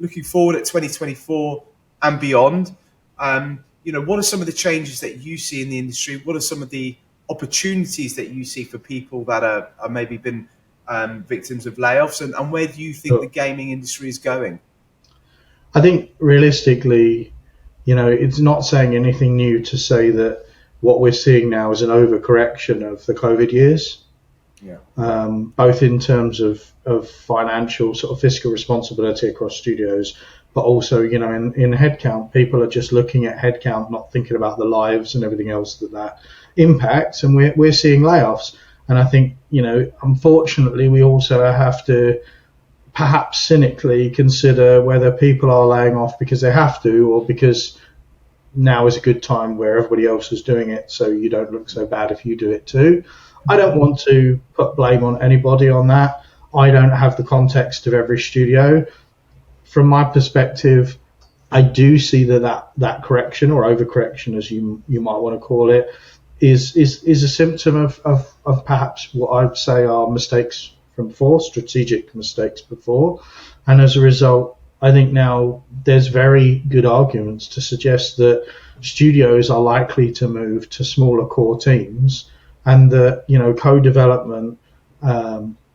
looking forward at 2024 and beyond, what are some of the changes that you see in the industry? What are some of the opportunities that you see for people that are maybe been victims of layoffs, and where do you think the gaming industry is going? I think realistically, it's not saying anything new to say that what we're seeing now is an overcorrection of the COVID years. Yeah. Both in terms of financial sort of fiscal responsibility across studios, but also, in headcount, people are just looking at headcount, not thinking about the lives and everything else that impacts, and we're seeing layoffs. And I think, unfortunately, we also have to perhaps cynically consider whether people are laying off because they have to, or because now is a good time where everybody else is doing it, so you don't look so bad if you do it too. I don't want to put blame on anybody on that. I don't have the context of every studio. From my perspective, I do see that correction, or overcorrection, as you might want to call it, is a symptom of perhaps what I'd say are mistakes from before, strategic mistakes before. And as a result, I think now there's very good arguments to suggest that studios are likely to move to smaller core teams, and that co-development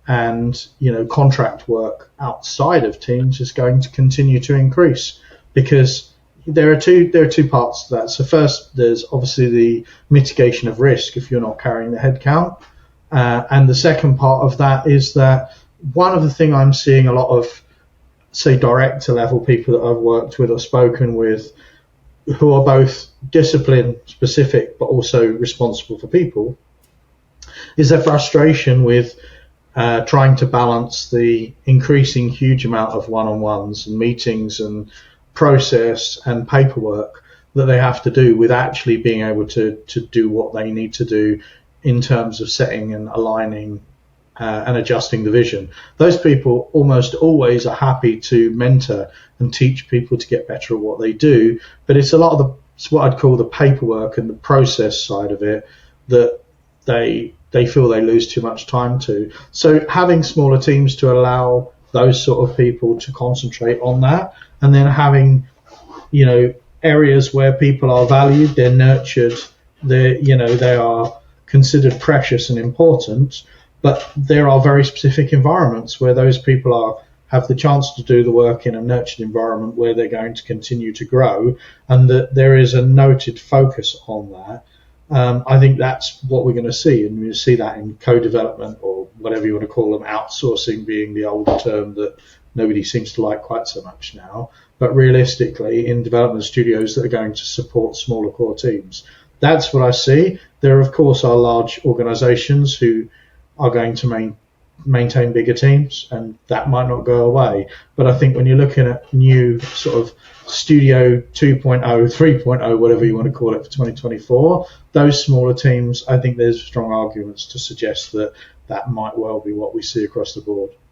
and contract work outside of teams is going to continue to increase, because there are two parts to that. So first, there's obviously the mitigation of risk if you're not carrying the headcount, and the second part of that is that one of the things I'm seeing a lot of, say, director level people that I've worked with or spoken with, who are both discipline specific but also responsible for people, is their frustration with trying to balance the increasing huge amount of one-on-ones and meetings and process and paperwork that they have to do, with actually being able to do what they need to do in terms of setting and aligning and adjusting the vision. Those people almost always are happy to mentor and teach people to get better at what they do, but it's a lot of it's what I'd call the paperwork and the process side of it that they feel they lose too much time to. So having smaller teams to allow those sort of people to concentrate on that, and then having, areas where people are valued, they're nurtured, they are considered precious and important, but there are very specific environments where those people have the chance to do the work in a nurtured environment where they're going to continue to grow, and that there is a noted focus on that. I think that's what we're going to see, and we'll see that in co-development, or whatever you want to call them, outsourcing being the older term that nobody seems to like quite so much now. But realistically, in development studios that are going to support smaller core teams, that's what I see. There, of course, are large organizations who are going to maintain bigger teams, and that might not go away. But I think when you're looking at new sort of Studio 2.0, 3.0, whatever you want to call it, for 2024, those smaller teams, I think there's strong arguments to suggest that might well be what we see across the board.